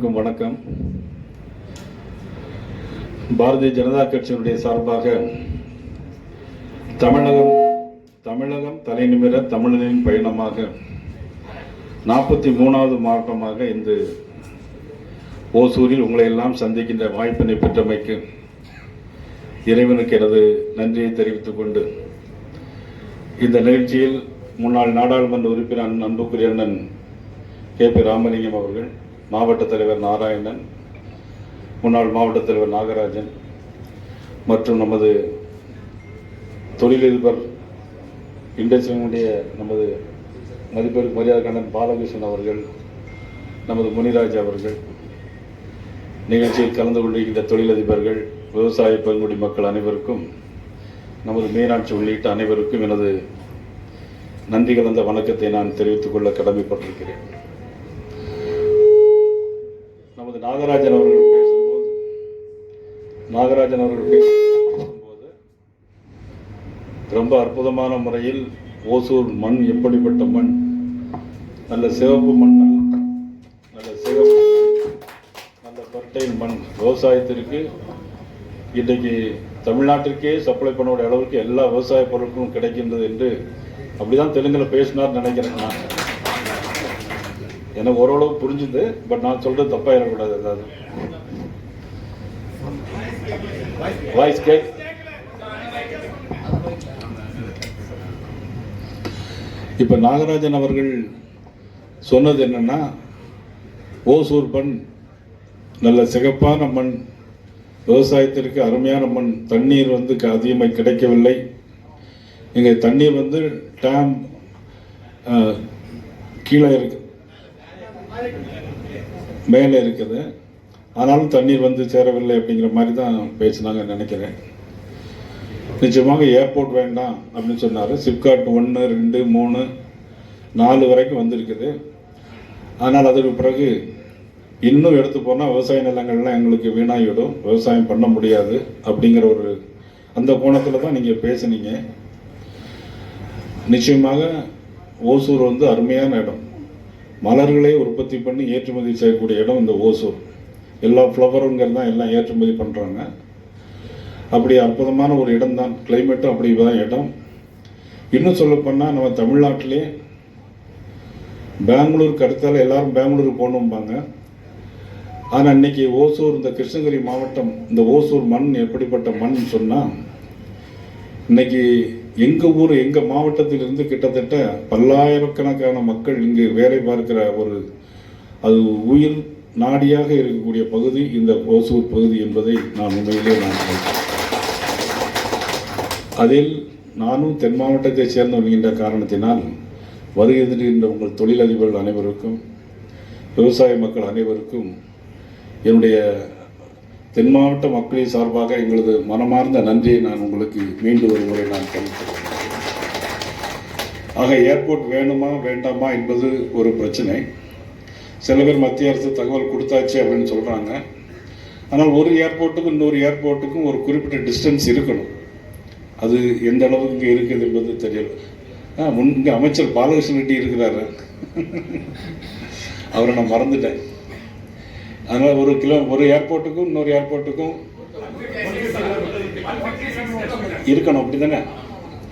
அனைவருக்கும் வணக்கம். பாரதிய ஜனதா கட்சியினுடைய சார்பாக தமிழகம் தலைநிமிர தமிழனின் பயணமாக 43வது மாவட்டமாக இந்த ஓசூரில் உங்களை எல்லாம் சந்திக்கின்ற வாய்ப்பினை பெற்றமைக்கு இறைவனுக்கு எனது நன்றியை தெரிவித்துக் கொண்டு இந்த நிகழ்ச்சியில் முன்னாள் நாடாளுமன்ற உறுப்பினர் அன்புக்குரிய அண்ணன் KP ராமலிங்கம் அவர்கள், மாவட்ட தலைவர் நாராயணன், முன்னாள் மாவட்ட தலைவர் நாகராஜன் மற்றும் நமது தொழிலதிபர் இண்டஸ்ட்ரியினுடைய நமது மதிப்பிற்கு மரியாதை அண்ணன் பாலகிருஷ்ணன் அவர்கள், நமது முனிராஜ் அவர்கள், நிகழ்ச்சியில் கலந்து கொண்டிருக்கின்ற தொழிலதிபர்கள், விவசாய பெருங்குடி மக்கள் அனைவருக்கும், நமது மீனாட்சி உள்ளிட்ட அனைவருக்கும் எனது நன்றி கலந்த வணக்கத்தை நான் தெரிவித்துக் கொள்ள கடமைப்பட்டிருக்கிறேன். நமது நாகராஜன் அவர்கள் பேசும்போது ரொம்ப அற்புதமான முறையில் ஓசூர் மண் எப்படிப்பட்ட மண், நல்ல சிவப்பு மண், நல்ல சிவப்பு, நல்ல ஃபர்டைல் மண், விவசாயத்திற்கு இன்றைக்கு தமிழ்நாட்டிற்கே சப்ளை பண்ணக்கூடிய அளவுக்கு எல்லா விவசாய பொருட்களும் கிடைக்கின்றது என்று அப்படிதான் தெலுங்கில் பேசினார் நினைக்கிறேன். நான் எனக்கு ஓரளவு புரிஞ்சுது, பட் நான் சொல்றது தப்பா இருக்கக்கூடாது. ஏதாவது வாய்ஸ் கேட் இப்ப நாகராஜன் அவர்கள் சொன்னது என்னன்னா, ஓசூர் மண் நல்ல சிகப்பான மண், விவசாயத்திற்கு அருமையான மண், தண்ணீர் அதிகமாக கிடைக்கவில்லை. இங்கே தண்ணீர் டேம் கீழே இருக்கு, மேலே இருக்குது, ஆனாலும் தண்ணீர் சேரவில்லை அப்படிங்கிற மாதிரி தான் பேசினாங்க நினைக்கிறேன். நிச்சயமாக ஏர்போர்ட் வேண்டாம் அப்படின்னு சொன்னார். சிப்காட் 1, 2, 3, 4 வரைக்கும் வந்திருக்குது. ஆனால் அதற்கு பிறகு இன்னும் எடுத்து போனால் விவசாய நிலங்கள்லாம் எங்களுக்கு வீணாகிவிடும், விவசாயம் பண்ண முடியாது அப்படிங்கிற ஒரு அந்த கோணத்தில் தான் நீங்கள் பேசுனீங்க. நிச்சயமாக ஓசூர் அருமையான இடம், மலர்களை உற்பத்தி பண்ணி ஏற்றுமதி செய்யக்கூடிய இடம் இந்த ஓசூர். எல்லா ஃப்ளவருங்கிறது தான் எல்லாம் ஏற்றுமதி பண்ணுறாங்க. அப்படி அற்புதமான ஒரு இடம் தான், கிளைமேட்டும் அப்படி தான் இடம். இன்னும் சொல்லப்போனால் நம்ம தமிழ்நாட்டிலே பெங்களூருக்கு அடுத்தால எல்லாரும் பெங்களூருக்கு போகணும்பாங்க. ஆனால் இன்னைக்கு ஓசூர், இந்த கிருஷ்ணகிரி மாவட்டம், இந்த ஓசூர் மண் எப்படிப்பட்ட மண் சொன்னால், இன்னைக்கு எங்கள் ஊர், எங்கள் மாவட்டத்திலிருந்து கிட்டத்தட்ட பல்லாயிரக்கணக்கான மக்கள் இங்கு வேலை பார்க்கிற அது உயிர் நாடியாக இருக்கக்கூடிய பகுதி இந்த ஓசூர் பகுதி என்பதை நான் உண்மையிலே அதில் நானும் தென் மாவட்டத்தை சேர்ந்தவர்கள் என்ற காரணத்தினால் வருகின்ற உங்கள் தொழிலதிபர்கள் அனைவருக்கும், விவசாய மக்கள் அனைவருக்கும் என்னுடைய தென் மாவட்ட மக்களின் சார்பாக எங்களது மனமார்ந்த நன்றியை நான் உங்களுக்கு மீண்டும் ஒரு முறை நான் தெரிவித்துள்ளேன். ஆக ஏர்போர்ட் வேணுமா வேண்டாமா என்பது ஒரு பிரச்சனை. சில பேர் மத்திய அரசு தகவல் கொடுத்தாச்சு அப்படின்னு சொல்கிறாங்க. ஆனால் ஒரு ஏர்போர்ட்டுக்கும் இன்னொரு ஏர்போர்ட்டுக்கும் ஒரு குறிப்பிட்ட டிஸ்டன்ஸ் இருக்கணும். அது எந்த அளவுக்கு இங்கே இருக்குது என்பது தெரியல. இங்கே அமைச்சர் பாலகிருஷ்ணன் ரெட்டி இருக்கிறாரு, அவரை நான் மறந்துட்டேன். அதனால் ஒரு ஏர்போர்ட்டுக்கும் இன்னொரு ஏர்போர்ட்டுக்கும் இருக்கணும், அப்படி தானே?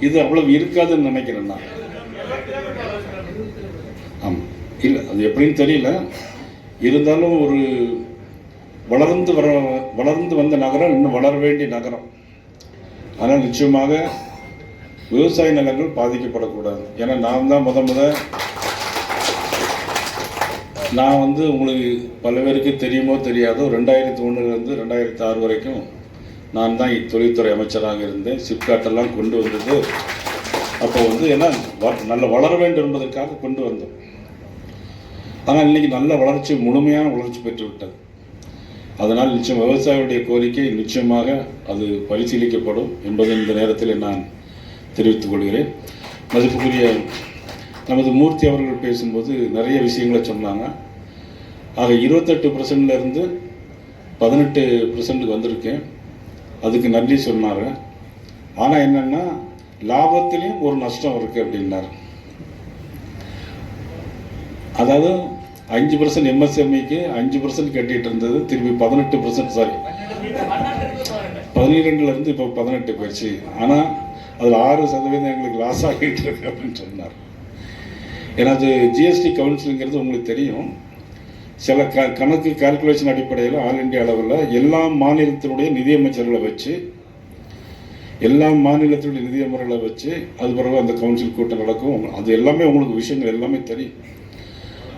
இது அவ்வளவு இருக்காதுன்னு நினைக்கிறேன் நான். ஆமாம், இல்லை அது எப்படின்னு தெரியல. இருந்தாலும் ஒரு வளர்ந்து வந்த நகரம், இன்னும் வளர வேண்டிய நகரம். ஆனால் நிச்சயமாக விவசாய நிலங்கள் பாதிக்கப்படக்கூடாது. ஏன்னா நான் தான் நான் உங்களுக்கு பல பேருக்கு தெரியுமோ தெரியாதோ, 2001 2006 வரைக்கும் நான் தான் தொழில்துறை அமைச்சராக இருந்தேன். சிப்காட்டெல்லாம் கொண்டு வந்தது அப்போ ஏன்னா நல்ல வளர வேண்டும் என்பதற்காக கொண்டு வந்தோம். ஆனால் இன்னைக்கு நல்ல வளர்ச்சி, முழுமையான வளர்ச்சி பெற்றுவிட்டது. அதனால் நிச்சயம் விவசாயிகளுடைய கோரிக்கை நிச்சயமாக அது பரிசீலிக்கப்படும் என்பதை இந்த நேரத்தில் நான் தெரிவித்துக் கொள்கிறேன். மதிப்புக்குரிய நமது மூர்த்தி அவர்கள் பேசும்போது நிறைய விஷயங்களை சொன்னாங்க. ஆக 28% 18% வந்திருக்கேன், அதுக்கு நன்றி சொன்னார். ஆனால் என்னென்னா லாபத்திலையும் ஒரு நஷ்டம் இருக்குது அப்படின்னார். அதாவது 5% எம்எஸ்எம்இக்கு 5% கட்டிட்டு இருந்தது, திரும்பி 18%, சாரி 12% இப்போ 18 போயிடுச்சு. ஆனால் அதில் 6% எங்களுக்கு லாஸ் ஆகிட்டு இருக்கு அப்படின்னு சொன்னார். ஏன்னா அது ஜிஎஸ்டி கவுன்சிலுங்கிறது உங்களுக்கு தெரியும். சில கணக்கு கால்குலேஷன் அடிப்படையில் ஆல் இண்டியா அளவில் எல்லா மாநிலத்தினுடைய நிதியமைச்சர்களை வச்சு அது பிறகு அந்த கவுன்சில் கூட்டம் நடக்கும். அது எல்லாமே உங்களுக்கு விஷயங்கள் எல்லாமே தெரியும்.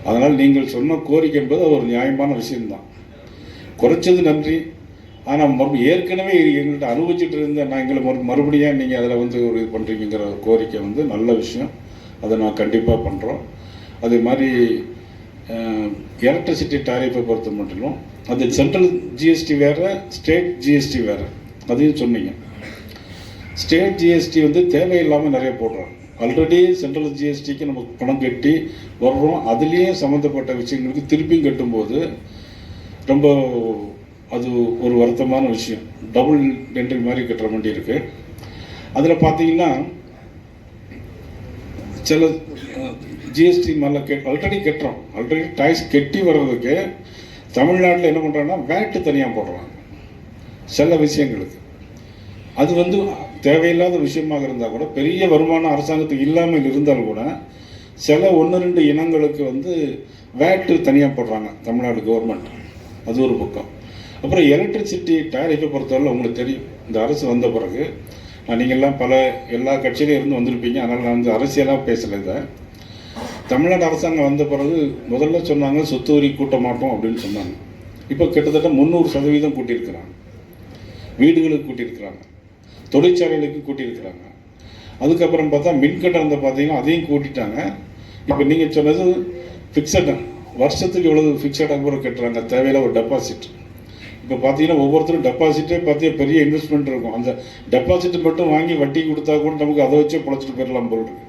அதனால் நீங்கள் சொன்ன கோரிக்கை என்பது அது ஒரு நியாயமான விஷயம்தான். குறைச்சது நன்றி. ஆனால் ஏற்கனவே எங்கள்கிட்ட அனுபவிச்சுட்டு இருந்த நான் எங்களை மறுபடியும் நீங்கள் அதில் ஒரு இது பண்ணுறீங்கிற கோரிக்கை நல்ல விஷயம். அதை நான் கண்டிப்பாக பண்ணுறோம். அதே மாதிரி எலக்ட்ரிசிட்டி டாரிஃபை பொறுத்த மட்டும் அது சென்ட்ரல் ஜிஎஸ்டி வேறு, ஸ்டேட் ஜிஎஸ்டி வேறு. அதையும் சொன்னீங்க. ஸ்டேட் ஜிஎஸ்டி தேவையில்லாமல் நிறைய போடுறோம். ஆல்ரெடி சென்ட்ரல் ஜிஎஸ்டிக்கு நம்ம பணம் கட்டி வர்றோம். அதுலேயே சம்மந்தப்பட்ட விஷயங்களுக்கு திருப்பியும் கட்டும்போது ரொம்ப அது ஒரு வருத்தமான விஷயம். டபுள் என்ட்ரி மாதிரி கட்டுற வேண்டி இருக்குது. அதில் பார்த்தீங்கன்னா சில ஜிஎஸ்டி மேலே ஆல்ரெடி கட்டுறோம். ஆல்ரெடி டாக்ஸ் கட்டி வர்றதுக்கு தமிழ்நாட்டில் என்ன பண்ணுறாங்கன்னா வேட்டு தனியாக போடுறாங்க சில விஷயங்களுக்கு. அது தேவையில்லாத விஷயமாக இருந்தால் கூட, பெரிய வருமானம் அரசாங்கத்துக்கு இல்லாமல் இருந்தால் கூட சில 1-2 இனங்களுக்கு வேட்டு தனியாக போடுறாங்க தமிழ்நாடு கவர்மெண்ட். அது ஒரு பக்கம். அப்புறம் எலக்ட்ரிசிட்டி டாரிஃபை பொறுத்தவரை உங்களுக்கு தெரியும், இந்த அரசு வந்த பிறகு நீங்கள்லாம் எல்லா கட்சியிலும் இருந்து வந்திருப்பீங்க. அதனால் நான் அரசியலாக பேசலை. இதை தமிழ்நாடு அரசாங்கம் வந்த பிறகு முதல்ல சொன்னாங்க சொத்து வரி கூட்ட மாட்டோம் அப்படின்னு சொன்னாங்க. இப்போ கிட்டத்தட்ட 300% கூட்டியிருக்கிறாங்க. வீடுகளுக்கு கூட்டியிருக்கிறாங்க, தொழிற்சாலைகளுக்கு கூட்டியிருக்கிறாங்க. அதுக்கப்புறம் பார்த்தா மின்கட்டணத்தை பார்த்தீங்கன்னா அதையும் கூட்டிட்டாங்க. இப்போ நீங்கள் சொன்னது ஃபிக்ஸடு, வருஷத்துக்கு இவ்வளவு ஃபிக்ஸடாக கூட கட்டுறாங்க, தேவையில்ல ஒரு டெபாசிட். இப்போ பார்த்தீங்கன்னா ஒவ்வொருத்தரும் டெபாசிட்டே பார்த்தீங்கன்னா பெரிய இன்வெஸ்ட்மெண்ட் இருக்கும். அந்த டெபாசிட் மட்டும் வாங்கி வட்டி கொடுத்தா கூட நமக்கு அதை வச்சே பொழைச்சிட்டு போயிடலாம் போல் இருக்கு.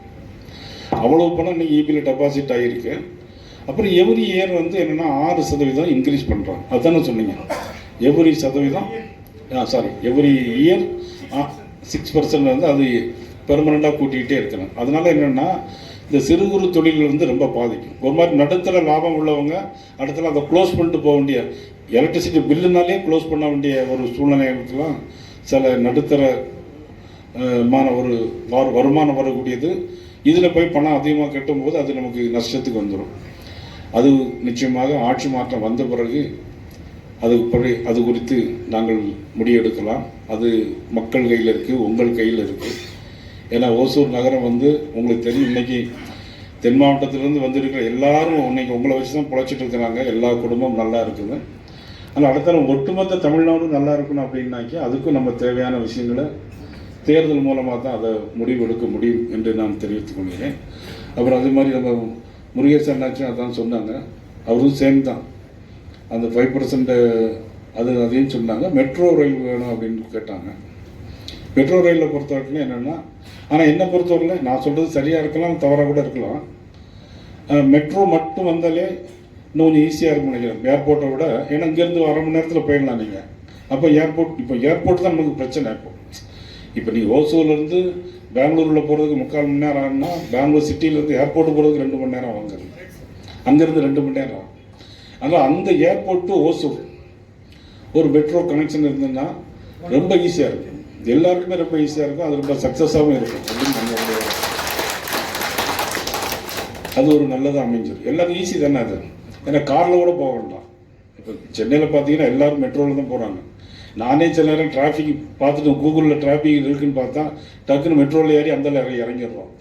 அவ்வளோ பணம் நீங்கள் இபியில் டெபாசிட் ஆகிருக்கு. அப்புறம் எவ்ரி இயர் என்னென்னா 6% இன்க்ரீஸ் பண்ணுறாங்க. அதுதானே சொன்னீங்க? எவ்ரி இயர் 6% அது பெர்மனெண்ட்டாக கூட்டிகிட்டே இருக்கணும். அதனால் என்னென்னா இந்த சிறு குறு தொழில்கள் ரொம்ப பாதிக்கும். ஒரு மாதிரி நடுத்தர லாபம் உள்ளவங்க அடுத்தல அதை க்ளோஸ் பண்ணிட்டு போக வேண்டிய, எலக்ட்ரிசிட்டி பில்லுனாலே க்ளோஸ் பண்ண வேண்டிய ஒரு சூழ்நிலைகளுக்கெல்லாம் சில நடுத்தர ஒரு வருமானம் வரக்கூடியது இதில் போய் பணம் அதிகமாக கட்டும்போது அது நமக்கு நஷ்டத்துக்கு வந்துடும். அது நிச்சயமாக ஆட்சி மாற்றம் வந்த பிறகு அது குறித்து நாங்கள் முடிவெடுக்கலாம். அது மக்கள் கையில் இருக்குது, உங்கள் கையில் இருக்குது. ஏன்னா ஓசூர் நகரம் உங்களுக்கு தெரியும், இன்றைக்கி தென் மாவட்டத்திலேருந்து வந்திருக்கிற எல்லாரும் இன்றைக்கி உங்களை வச்சு தான் பிழைச்சிட்டு இருக்கிறாங்க. எல்லா குடும்பமும் நல்லா இருக்குது. ஆனால் அடுத்த ஒட்டுமொத்த தமிழ்நாடும் நல்லா இருக்கணும் அப்படின்னாக்கி அதுக்கும் நம்ம தேவையான விஷயங்களை தேர்தல் மூலமாக தான் அதை முடிவெடுக்க முடியும் என்று நான் தெரிவித்துக் கொள்கிறேன். அப்புறம் அது மாதிரி நம்ம முருகேசன் அண்ணாச்சும் அதான் சொன்னாங்க, அவரும் சேம் தான். அந்த 5% அதையும் சொன்னாங்க. மெட்ரோ ரயில் வேணும் அப்படின்னு கேட்டாங்க. மெட்ரோ ரயிலில் பொறுத்தவரைக்கும் என்னென்னா, ஆனால் என்னை பொறுத்தவரையில் நான் சொல்கிறது சரியாக இருக்கலாம், தவறாக கூட இருக்கலாம். மெட்ரோ மட்டும் வந்தாலே இன்னும் கொஞ்சம் ஈஸியாக இருக்கும் நினைக்கிறேன் ஏர்போர்ட்டை விட. ஏன்னா இங்கேருந்து 1/2 மணி நேரத்தில் போயிடலாம் நீங்கள். அப்போ ஏர்போர்ட் தான் நமக்கு பிரச்சனை. இப்போ நீங்கள் ஓசூர்லேருந்து பெங்களூரில் போகிறதுக்கு 3/4 மணி நேரம் ஆகுன்னா, பெங்களூர் சிட்டியிலேருந்து ஏர்போர்ட்டு போகிறதுக்கு 2 மணி நேரம் ஆகுங்க. அங்கேருந்து 2 மணி நேரம் ஆகும். அதனால் அந்த ஏர்போர்ட் டு ஓசூர் ஒரு மெட்ரோ கனெக்ஷன் இருந்ததுன்னா ரொம்ப ஈஸியாக இருக்கும். எல்லாருக்குமே ரொம்ப ஈஸியாக இருக்கும். அது ரொம்ப சக்ஸஸாகவும் இருக்கும் அப்படின்னு நம்மளுடைய அது ஒரு நல்லதாக அமைஞ்சிடும். எல்லாரும் ஈஸி தானே அது. ஏன்னா காரில் கூட போக வேண்டாம். இப்போ சென்னையில் பார்த்தீங்கன்னா எல்லோரும் மெட்ரோவில் தான் போகிறாங்க. நானே சில நேரம் டிராஃபிக் பார்த்துட்டு கூகுளில் டிராஃபிக் இருக்குதுன்னு பார்த்தா டக்குன்னு மெட்ரோவில் ஏறி அந்த இறங்கிடுறோம்.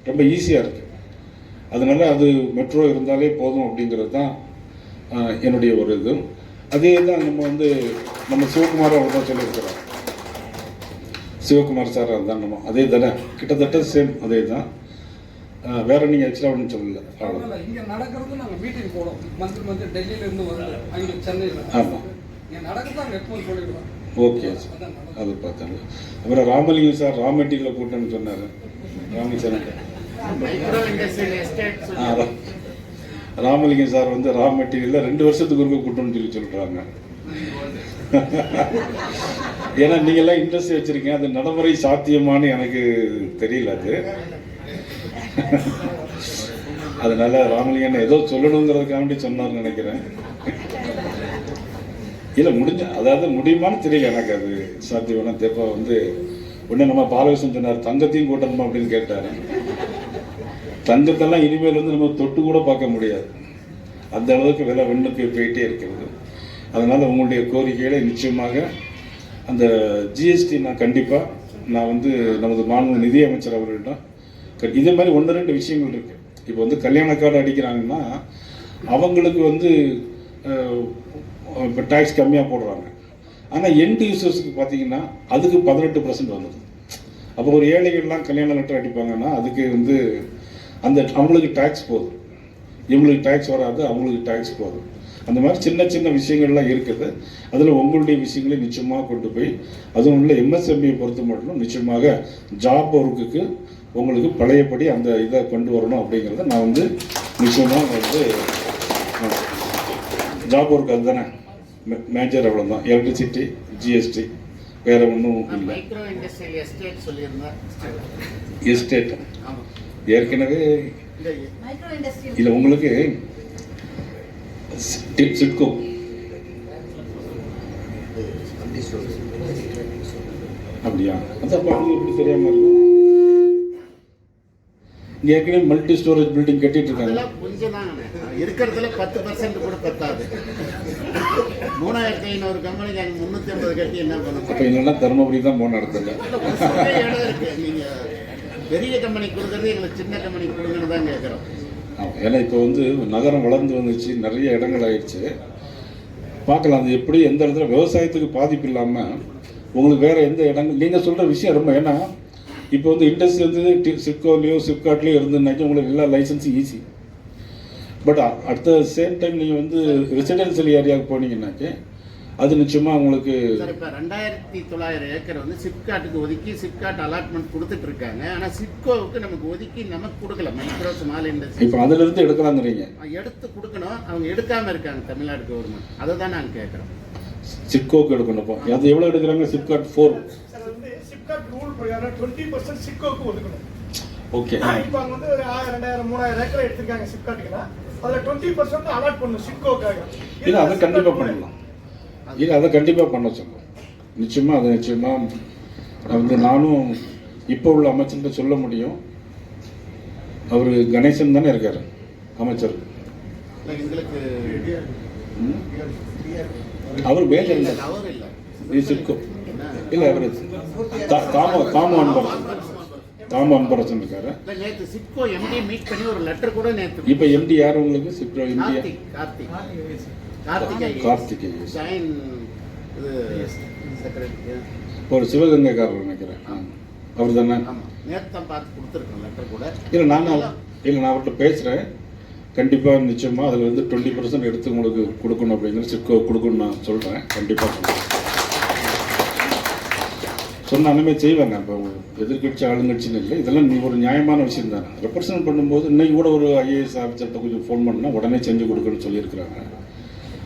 ரொம்ப ஈஸியாக இருக்குது. அதனால் அது மெட்ரோ இருந்தாலே போதும் அப்படிங்கிறது தான் என்னுடைய ஒரு இது. அதே தான் நம்ம சிவகுமார் அவர் தான் சொல்லியிருக்கிறோம். சிவகுமார் சார் அதுதான் நம்ம அதே தானே, கிட்டத்தட்ட சேம் அதே தான். வேற நீங்கள் எக்ஸ்ட்ரா ஒன்றும் சொல்லலை. இங்கே நடக்கிறது நாங்கள் மீட்டிங் போடுவோம். மந்த்லி டெல்லியிலேருந்து வந்து அங்கே சென்னையில். ஆமாம், இங்கே நடக்குதான் எப்போது சொல்லிடுவோம். ஓகே சார், அது பார்த்தாங்க. அப்புறம் ராமலிங்கம் சார் ரா மெட்டீரியல் கூட்டம்னு சொன்னார். ராமலிங்கம் சார் ரா மெட்டீரியலில் 2 வருஷத்துக்கு ஒருக்க கூட்டம்னு சொல்கிறாங்க. ஏன்னா நீங்கள்லாம் இண்டஸ்ட்ரி வச்சுருக்கீங்க, அது நடைமுறை சாத்தியமானு எனக்கு தெரியல. அது அதனால ராமலிங்கன் ஏதோ சொல்லணுங்கிறதுக்காண்டி சொன்னார்னு நினைக்கிறேன். இல்லை முடிஞ்ச அதாவது முடியுமான்னு தெரியல எனக்கு, அது சாத்தியம்னா தேப்பா வந்து உடனே நம்ம பாலகிருஷ்ணன் சொன்னார் தங்கத்தையும் கூட்டணுமா அப்படின்னு கேட்டார். தங்கத்தெல்லாம் இனிமேல் வந்து நம்ம தொட்டு கூட பார்க்க முடியாது, அந்த அளவுக்கு விலை வெண்ணுக்கு போயிட்டே இருக்கிறது. அதனால் உங்களுடைய கோரிக்கைகளை நிச்சயமாக அந்த ஜிஎஸ்டி நான் கண்டிப்பாக நான் வந்து நமது மாண்பு நிதியமைச்சர் அவர்களிடம் இதே மாதிரி 1-2 விஷயங்கள் இருக்குது. இப்போ வந்து கல்யாண கார்டு அடிக்கிறாங்கன்னா அவங்களுக்கு வந்து இப்போ டேக்ஸ் கம்மியாக போடுறாங்க. ஆனால் எண்ட் யூசர்ஸுக்கு பார்த்தீங்கன்னா அதுக்கு 18% வந்துடுது. அப்போ ஒரு ஏழைகள்லாம் கல்யாண லெட்டர் அடிப்பாங்கன்னா அதுக்கு வந்து அந்த அவங்களுக்கு டேக்ஸ் போதும், இவங்களுக்கு டேக்ஸ் வராது, அவங்களுக்கு டேக்ஸ் போதும். அந்த மாதிரி சின்ன சின்ன விஷயங்கள்லாம் இருக்குது. அதில் உங்களுடைய விஷயங்களை நிச்சயமாக கொண்டு போய் அதுவும் உள்ள எம்எஸ்எம்இயை பொறுத்த மட்டும் நிச்சயமாக ஜாப் ஒர்க்குக்கு உங்களுக்கு பழையபடி அந்த இதை கொண்டு வரணும் அப்படிங்கிறத நான் வந்து நிச்சயமாக வந்து ஜாப் ஒர்க் அதுதானே மேஜர், அவ்வளோதான். எலக்ட்ரிசிட்டி, ஜிஎஸ்டி, வேறு ஒன்றும் இல்லை. எஸ்டேட் ஏற்கனவே இல்லை உங்களுக்கு சிட்கோ அப்படியா? அது அப்போ அவங்க எப்படி தெரியாமல் இருக்கும்? இங்கே ஏற்கனவே மல்டி ஸ்டோரேஜ் பில்டிங் கட்டிட்டு இருக்காங்க. கொஞ்சம் தான் இருக்கிறதுல 10% கூட பத்தாது. 3500 கம்பெனிக்கு 350 கட்டி என்ன பண்ணும்? அப்போ இல்லைன்னா தருமபுரி தான் போன இடத்துல இடம் இருக்கு. நீங்கள் பெரிய கம்பெனி கொடுக்குறது எங்களுக்கு சின்ன கம்பெனி கொடுங்கன்னு தான் கேட்குறோம். ஏன்னா இப்போ வந்து நகரம் வளர்ந்து வந்துச்சு, நிறைய இடங்கள் ஆயிடுச்சு. பார்க்கலாம் அது எப்படி எந்த இடத்துல விவசாயத்துக்கு பாதிப்பு இல்லாமல் உங்களுக்கு வேறு எந்த இடங்கள் நீங்கள் சொல்கிற விஷயம் ரொம்ப. ஏன்னா இப்போ வந்து இண்டஸ்ட்ரி வந்து சிப்கோலையோ சிப்காட்லேயோ இருந்துன்னாக்கி உங்களுக்கு எல்லா லைசன்ஸும் easy. But at the same time நீங்கள் வந்து ரெசிடென்சியல் ஏரியாவுக்கு போனீங்கன்னாக்கி அது நிச்சயமாக உங்களுக்கு இப்போ 2900 ஏக்கர் வந்து சிப்காட்டுக்கு ஒதுக்கி சிப்காட் அலாட்மெண்ட் கொடுத்துட்டு இருக்காங்க. ஆனால் சிப்கோவுக்கு நமக்கு ஒதுக்கி நமக்கு கொடுக்கல. மைக்ரோ ஸ்மால் இண்டஸ்ட்ரி இப்போ அதிலிருந்து எடுக்கலாங்கிறீங்க. எடுத்து கொடுக்கணும், அவங்க எடுக்காமல் இருக்காங்க தமிழ்நாடு கவர்மெண்ட். அதை தான் நாங்கள் கேட்குறோம். சிப்கோக்கு எடுக்கணும். அது எவ்வளோ எடுக்கிறாங்க? சிப்காட் 4 சிப்காட் ரூல் பிரகாரம் 20% சிப்கோக்கு ஒதுக்கணும். ஓகே. இப்போ அவங்க வந்து ஒரு 1000, 2000, 3000 ஏக்கர் எடுத்திருக்காங்க சிப்காட்டுக்குன்னா அதில் 20% அலாட் பண்ணணும் சிப்கோக்காக. இல்லை அதை கண்டிப்பாக பண்ணலாம். இல்லை அதை கண்டிப்பாக பண்ண சொல்லுவோம். நிச்சயமாக அதை நிச்சயமாக வந்து நானும் இப்போ உள்ள அமைச்சர்கிட்ட சொல்ல முடியும். அவர் கணேசன் தானே இருக்கார் அமைச்சர். எங்களுக்கு அவர் மேஜர் இல்லை, இது சிப்கோ இல்லை. அவர் தாமு அன்பரசன் இருக்காரு. நேற்று சிப்கோ எம்டி மீட் பண்ணி ஒரு லெட்டர் கூட நேற்று. இப்போ எம்டி யார் உங்களுக்கு? சிப்கோ எம்டி கார்த்திகை ஒரு சிவகங்கைக்காரர் நினைக்கிறேன். அவர் தானே? இல்லை நான் அவர்கிட்ட பேசுகிறேன். கண்டிப்பாக நிச்சயமாக அதில் வந்து 20% எடுத்து உங்களுக்கு கொடுக்கணும் அப்படிங்கிற சிப்கோ கொடுக்கணும்னு நான் சொல்கிறேன். கண்டிப்பாக சொன்ன அந்தமாதிரி செய்வாங்க. இப்போ எதிர்கட்சி ஆளுங்கட்சின்னு இல்லை, இதெல்லாம் நீ ஒரு நியாயமான விஷயம் தானே. ரெப்ரசன்ட் பண்ணும்போது இன்னைக்கு கூட ஒரு ஐஏஎஸ் ஆஃபீஸர்கிட்ட கொஞ்சம் ஃபோன் பண்ணால் உடனே செஞ்சு கொடுக்கணும்னு சொல்லியிருக்கிறாங்க.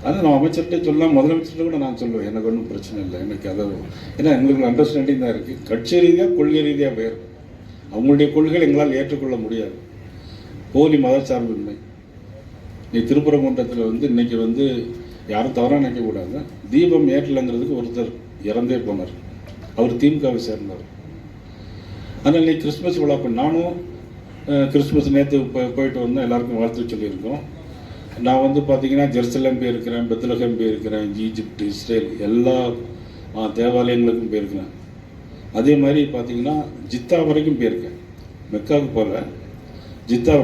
அது நான் அமைச்சர்கிட்ட சொல்லலாம், முதலமைச்சர்கிட்ட கூட நான் சொல்லுவேன். எனக்கு ஒன்றும் பிரச்சனை இல்லை. எனக்கு அதை ஏன்னா எங்களுக்கு அண்டர்ஸ்டாண்டிங் தான் இருக்குது. கட்சி ரீதியாக கொள்கை ரீதியாக வேறு அவங்களுடைய கொள்கைகள் எங்களால் ஏற்றுக்கொள்ள முடியாது. போலி மதச்சார்பின்மை. நீ திருப்பரங்குன்றத்தில் வந்து இன்னைக்கு வந்து யாரும் தவறாக நினைக்கக்கூடாது. தீபம் ஏற்றலைங்கிறதுக்கு ஒருத்தர் இறந்தே போனார். அவர் திமுகவை சேர்ந்தவர். ஆனால் நீ கிறிஸ்மஸ் விழா நானும் கிறிஸ்மஸ் நேற்று போயிட்டு வந்தோம், எல்லாருக்கும் வாழ்த்து சொல்லியிருக்கோம். நான் வந்து பார்த்தீங்கன்னா ஜெருசலேம் போயிருக்கிறேன், பெத்லஹேம் போயிருக்கிறேன், ஈஜிப்ட், இஸ்ரேல் எல்லா தேவாலயங்களுக்கும் போயிருக்கிறேன். அதே மாதிரி பார்த்தீங்கன்னா ஜித்தா வரைக்கும் போயிருக்கேன். மெக்காவுக்கு போகல,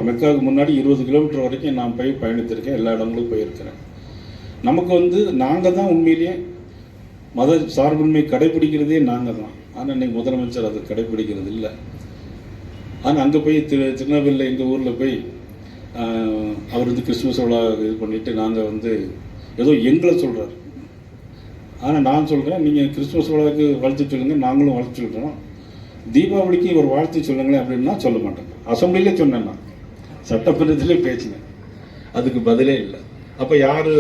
மெக்காவுக்கு முன்னாடி 20 கிலோமீட்டர் வரைக்கும் நான் போய் பயணித்திருக்கேன். எல்லா இடங்களுக்கும் போயிருக்கிறேன். நமக்கு வந்து நாங்கள் தான் உண்மையிலேயே மத சார்பின்மை கடைபிடிக்கிறதே நாங்கள் தான். ஆனால் இன்னைக்கு முதலமைச்சர் அதை கடைபிடிக்கிறது இல்லை. ஆனால் அங்கே போய் திருநெல்வேலியில் எங்கள் ஊரில் போய் அவர் வந்து கிறிஸ்துமஸ் விழா இது பண்ணிவிட்டு நாங்கள் வந்து ஏதோ எங்களை சொல்கிறார். ஆனால் நான் சொல்கிறேன், நீங்கள் கிறிஸ்துமஸ் விழாவுக்கு வாழ்த்து சொல்லுங்கள், நாங்களும் வாழ்த்து சொல்கிறோம். தீபாவளிக்கு ஒரு வாழ்த்து சொல்லுங்களேன் அப்படின்னா சொல்ல மாட்டேங்க. அசம்பிளிலே சொன்னேன், நான் சட்டமன்றத்திலே பேசினேன், அதுக்கு பதிலே இல்லை. அப்போ யார்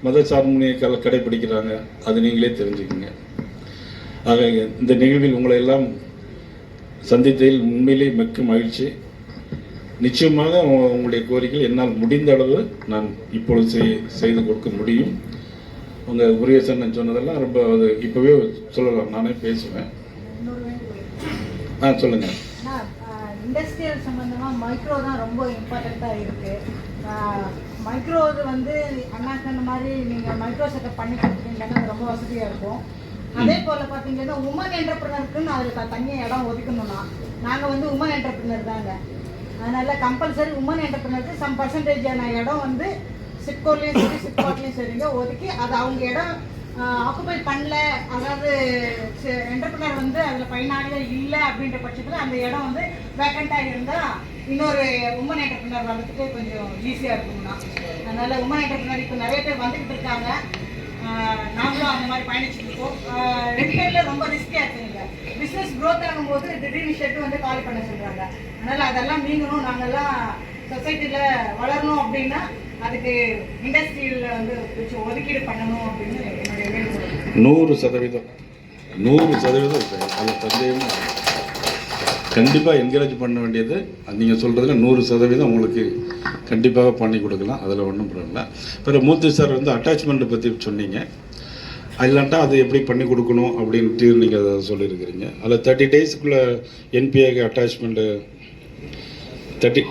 மத சார்பின்மையை கடைபிடிக்கிறாங்க அது நீங்களே தெரிஞ்சுக்கோங்க. ஆக இந்த நிகழ்வில் உங்களை எல்லாம் சந்தித்ததில் உண்மையிலே மிக்க மகிழ்ச்சி. நிச்சயமாக உங்களுடைய கோரிக்கை என்னால் முடிந்த அளவு நான் இப்பொழுது செய்து கொடுக்க முடியும். உங்கள் முருகேசன் சொன்னதெல்லாம் ரொம்ப அது இப்போவே சொல்லலாம், நானே பேசுவேன். சொல்லுங்கள். இண்டஸ்ட்ரியல் சம்மந்தமாக மைக்ரோ தான் ரொம்ப இம்பார்ட்டண்ட்டாக இருக்குது. மைக்ரோது வந்து அண்ணா சொன்ன மாதிரி நீங்கள் மைக்ரோ செட்டப் பண்ணி கொடுத்துட்டீங்கன்னா அது ரொம்ப வசதியாக இருக்கும். அதே போல் பார்த்தீங்கன்னா உமன் என்டர்பிரினருக்குன்னு அதில் தனியாக இடம் ஒதுக்கணும்னா நாங்கள் வந்து உமன் என்டர்பிரினர் தாங்க. அதனால் கம்பல்சரி உமன் என்டர்பிரினருக்கு சம் பர்சன்டேஜான இடம் வந்து சிப்கோட்லேயும் சரி சிப்காட்லேயும் சரிங்க ஒதுக்கி அது அவங்க இடம் ஆக்குபை பண்ணல, அதாவது என்டர்பிரினர் வந்து அதில் பயனாளிகள் இல்லை அப்படின்ற பட்சத்தில் அந்த இடம் வந்து வேக்கண்ட்டாக இருந்தால் இன்னொரு உமன் என்டர்பிரினர் வர்றதுக்கு கொஞ்சம் ஈஸியாக இருக்கும்னா. அதனால் உமன் என்டர்பிரினர் இப்போ நிறைய பேர் வந்துக்கிட்டு இருக்காங்க. நாங்களும் அந்த மாதிரி பயணிச்சுட்டு இருக்கோம். ரெடிமேடில் ரொம்ப ரிஸ்கியாக இருக்குங்க. பிஸ்னஸ் க்ரோத் ஆகும்போது திடீர்னு ஷெட்டு வந்து காலி பண்ண சொல்கிறாங்க. அதனால் அதெல்லாம் நீங்களும் நாங்கள்லாம் சொசைட்டியில் வளரணும் அப்படின்னா அதுக்கு இண்டஸ்ட்ரியில் வந்து கொஞ்சம் ஒதுக்கீடு பண்ணணும் அப்படின்னு என்னுடைய வேண்டுகோள். 100% அது சந்தேகம் கண்டிப்பாக என்கரேஜ் பண்ண வேண்டியது. நீங்கள் சொல்கிறதுல 100% உங்களுக்கு கண்டிப்பாக பண்ணி கொடுக்கலாம், அதில் ஒன்றும் ப்ராப்ளம் இல்லை. பிறகு மூர்த்தி சார் வந்து அட்டாச்மெண்ட்டை பற்றி சொன்னீங்க. இல்லாட்டா அது எப்படி பண்ணி கொடுக்கணும் அப்படின்ட்டு நீங்கள் அதை சொல்லியிருக்கிறீங்க. அதில் 30 டேஸ்க்குள்ளே என்பிஏக்கு அட்டாச்மெண்ட்டு 30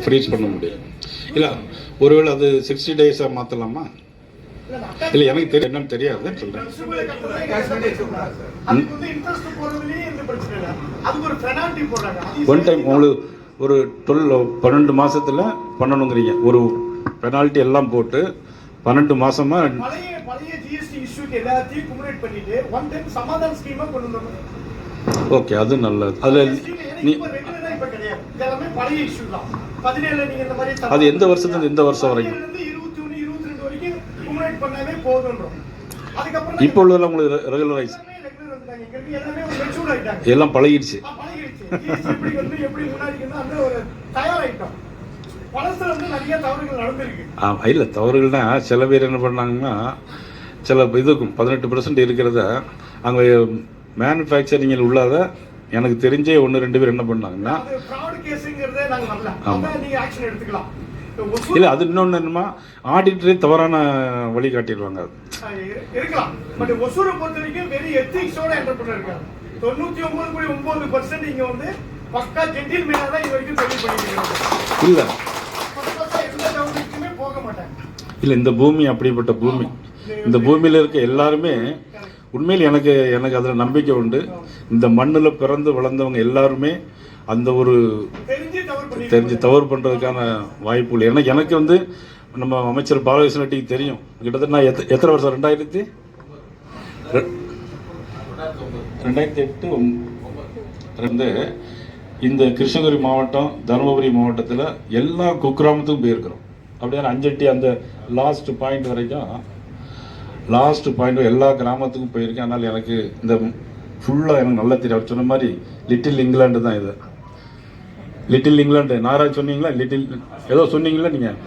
ஃப்ரீஸ் பண்ண முடியும். இல்லை ஒருவேளை அது 60 டேஸாக மாற்றலாமா? இல்லை எனக்கு தெரியும், என்னன்னு தெரியாது சொல்கிறேன். ஒன் டைம் உங்களுக்கு ஒரு 12 மாதத்தில் பண்ணணுங்கிறீங்க. ஒரு பெனால்ட்டி எல்லாம் போட்டு 12 மாதமா ஓகே, அது நல்லது. அதில் நீ அது எந்த வருஷத்துல எந்த வருஷம் வரைக்கும் இப்போ உள்ளதெல்லாம் உங்களுக்கு ரெகுலரைஸ் எல்லாம் பழகிடுச்சு. இல்லை தவறுகள்னா சில பேர் என்ன பண்ணாங்கன்னா சில இதுக்கும் 18% இருக்கிறத அங்கே மேனுஃபேக்சரிங்கில் உள்ளாத எனக்கு தெரிஞ்சே 1-2 பேர் என்ன பண்ணாங்கன்னா இல்லை அது இன்னொன்று என்னமா ஆடிட்டரே தவறான வழி காட்டிடுவாங்க. இருக்கலாம். பட் ஒசூரை பொறுத்த வரைக்கும் வெரி எத்திக்ஸோட என்டர்பிரினர் இருக்காங்க. 99.9% இங்க வந்து பக்கா ஜென்டில் மேனா தான் இது வரைக்கும் தொழில் பண்ணிட்டு இருக்காங்க. இல்ல எந்த டவுனுக்குமே போக மாட்டாங்க. இல்ல இந்த பூமி அப்படிப்பட்ட பூமி. இந்த பூமியில இருக்க எல்லாருமே உண்மையில் எனக்கு அதில் நம்பிக்கை உண்டு. இந்த மண்ணில் பிறந்து வளர்ந்தவங்க எல்லாருமே அந்த ஒரு தெரிஞ்சு தவறு பண்ணுறதுக்கான வாய்ப்புகள். ஏன்னா எனக்கு வந்து நம்ம அமைச்சர் பாலகிருஷ்ண ரெட்டிக்கு தெரியும். கிட்டத்தட்ட நான் எத்தனை வருஷம் 2008 இந்த கிருஷ்ணகிரி மாவட்டம் தருமபுரி மாவட்டத்தில் எல்லா குக்கிராமத்துக்கும் போயிருக்கிறோம். அப்படியே அஞ்சட்டி அந்த லாஸ்ட் பாயிண்ட் வரைக்கும் எல்லா கிராமத்துக்கும் போயிருக்கேன். அதனால் எனக்கு இந்த ஃபுல்லாக எனக்கு நல்லா தெரியும். அவர் சொன்ன மாதிரி லிட்டில் இங்கிலாண்டு தான் இது. லிட்டில் இங்கிலாண்டு நாராஜ் சொன்னீங்களா? லிட்டில் ஏதோ சொன்னீங்களா நீங்கள்?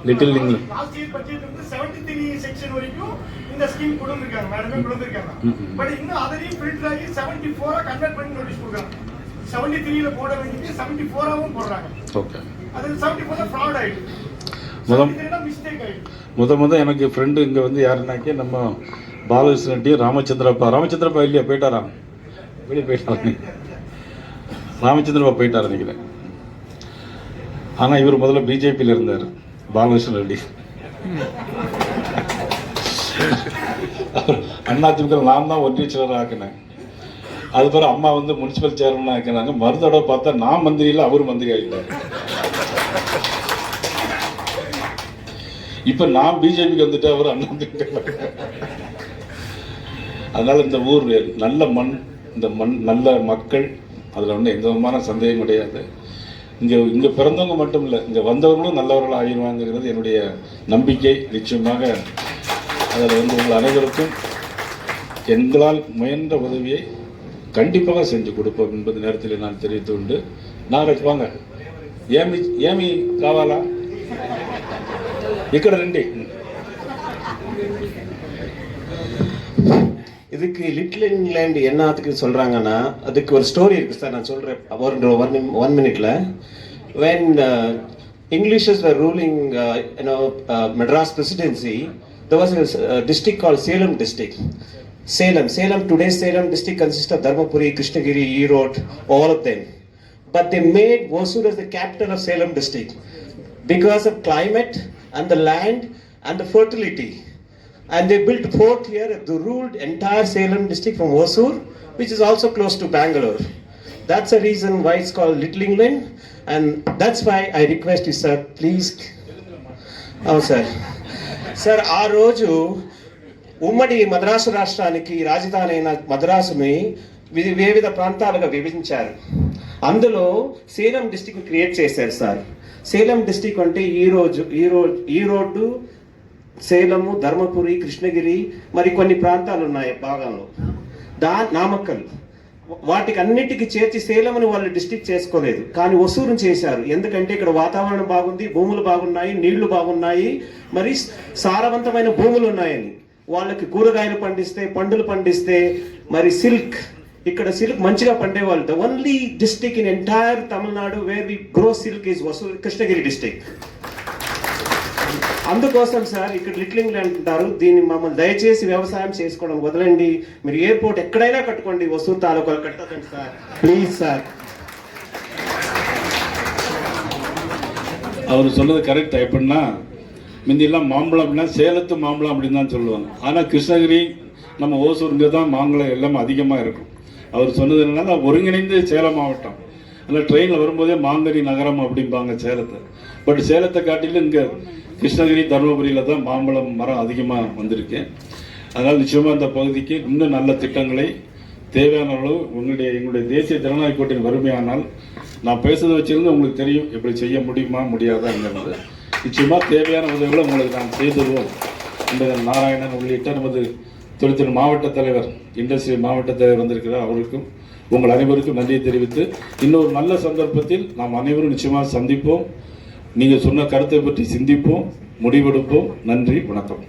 Little England last year budget வந்து 73 செக்ஷன் வரைக்கும் இந்த ஸ்கீம் கொண்டு வந்திருக்காங்க. மேடமே கொண்டு வந்திருக்காங்க. பட் இன்னும் அதையும் ஃபில்டர் ஆகி 74 கன்வெர்ட் பண்ணி நோட்டீஸ் கொடுக்குறாங்க. 73ல போட வேண்டியது 74ஆவும் போடுறாங்க. ஓகே, அது 74 ஃப்ராட் ஆயிடுது. மிஸ்டேக் ஆயிடுது. முத எனக்கு ஃப்ரெண்டு இங்கே வந்து யாருன்னாக்கே நம்ம பாலகிருஷ்ண ரெட்டி ராமச்சந்திரப்பா இல்லையா? போயிட்டாரா? வெளியே போயிட்டாரு. ராமச்சந்திரப்பா போயிட்டார் நினைக்கிறேன். ஆனால் இவர் முதல்ல பிஜேபியில் இருந்தார், பாலகிருஷ்ண ரெட்டி. அதிமுக நான் தான் ஒன்றிய செயலர் ஆக்கினேன். அது பிறகு அம்மா வந்து முனிசிபல் சேர்மன் ஆக்கினாங்க. மறுதடவை பார்த்தா நான் மந்திரி இல்லை, அவர் மந்திரி ஆகிட்டார். இப்போ நான் பிஜேபிக்கு வந்துட்டு அவர் அதிமுக. அதனால இந்த ஊர் நல்ல மண், இந்த மண் நல்ல மக்கள், அதில் ஒன்றும் எந்த விதமான சந்தேகம் கிடையாது. இங்கே பிறந்தவங்க மட்டும் இல்லை, இங்கே வந்தவர்களும் நல்லவர்கள் ஆகிடுவாங்கிறது என்னுடைய நம்பிக்கை. நிச்சயமாக அதில் வந்து உங்கள் அனைவருக்கும் எங்களால் முயன்ற உதவியை கண்டிப்பாக செஞ்சு கொடுப்போம் என்பது நேரத்தில் நான் தெரிவித்து கொண்டு நாங்கள் வாங்க ஏமி காவாலா ఇక్కడ రండి. இதுக்கு லிட்டில் இங்கிலாந்து என்னத்துக்கு சொல்றாங்கன்னா அதுக்கு ஒரு ஸ்டோரி இருக்கு சார். நான் சொல்றேன் ஒரு 1 minute. When Englishes were ruling Madras presidency, there was a district called Salem district. Today's Salem district consists of Dharmapuri, Krishnagiri, Erode, all of them. But they made Hosur as the capital of Salem district because of climate and the land and the fertility. And they built fort here. They ruled entire Salem district from Hosur, which is also close to Bangalore. That's the reason why it's called Little England, and that's why I request you, sir, please. Oh, sir. Sir, ఆ రోజు ఉమ్మడి మద్రాసు రాష్ట్రానికి రాజధాని అయిన మద్రాసుని వివిధ ప్రాంతాలుగా విభజించారు. అందులో సేలం డిస్ట్రిక్ట్ క్రియేట్ చేశారు సార్. సేలం డిస్ట్రిక్ట్ అంటే ఈరోడ్, సేలము, ధర్మపురి, కృష్ణగిరి, మరి కొన్ని ప్రాంతాలు ఉన్నాయి భాగంలో, నామక్కల్, వాటికి అన్నిటికీ చేర్చి సేలంని వాళ్ళు డిస్ట్రిక్ట్ చేసుకోలేదు, కానీ ఒసూరుని చేశారు. ఎందుకంటే ఇక్కడ వాతావరణం బాగుంది, భూములు బాగున్నాయి, నీళ్లు బాగున్నాయి, మరి సారవంతమైన భూములు ఉన్నాయని. వాళ్ళకి కూరగాయలు పండిస్తే, పండులు పండిస్తే, మరి సిల్క్, ఇక్కడ సిల్క్ మంచిగా పండేవాళ్ళు. The only district in entire Tamil Nadu where we grow silk is Hosur, Krishnagiri district. అందుకోసం సార్ ఇక్కడ లిటిల్ ఇంగ్లాండ్ అంటారు. దీన్ని మమ్మల్ని దయచేసి వ్యవసాయం చేసుకోవడం వదలండి. మీరు ఎయిర్పోర్ట్ ఎక్కడైనా కట్టుకోండి, ఒసూరు తాలూకాలు కట్టకండి సార్, ప్లీజ్ సార్. அவர் சொன்னது கரெக்ட். எப்படின்னா முந்தியெல்லாம் மாம்பழம்னா சேலத்து மாம்பழம் அப்படின்னு தான் சொல்லுவாங்க. ஆனால் கிருஷ்ணகிரி நம்ம ஓசூருங்க தான் மாம்பழம் எல்லாமே அதிகமாக இருக்கும். அவர் சொன்னது என்னன்னா ஒருங்கிணைந்து சேலம் மாவட்டம், அதில் ட்ரெயினில் வரும்போதே மாங்கனி நகரம் அப்படிம்பாங்க சேலத்தை. பட் சேலத்தை காட்டிலும் இங்கே கிருஷ்ணகிரி, தருமபுரியில் தான் மாம்பழம் மரம் அதிகமாக வந்திருக்கு. அதனால் நிச்சயமாக இந்த பகுதிக்கு இன்னும் நல்ல திட்டங்களை தேவையான அளவு எங்களுடைய தேசிய ஜனநாயக கூட்டணி வறுமையானால் நான் பேசுறதை வச்சிருந்து உங்களுக்கு தெரியும் எப்படி செய்ய முடியுமா முடியாதாங்கிறது. நிச்சயமாக தேவையான உதவிகளை உங்களுக்கு நான் செய்துருவோம் என்பதை நாராயணன் உள்ளிட்ட நமது தொழில்துறை மாவட்ட தலைவர், இண்டஸ்ட்ரி மாவட்ட தலைவர் வந்திருக்கிறார், அவருக்கும் உங்கள் அனைவருக்கும் நன்றியை தெரிவித்து இன்னொரு நல்ல சந்தர்ப்பத்தில் நாம் அனைவரும் நிச்சயமாக சந்திப்போம். நீங்கள் சொன்ன கருத்தை பற்றி சிந்திப்போம், முடிவெடுப்போம். நன்றி, வணக்கம்.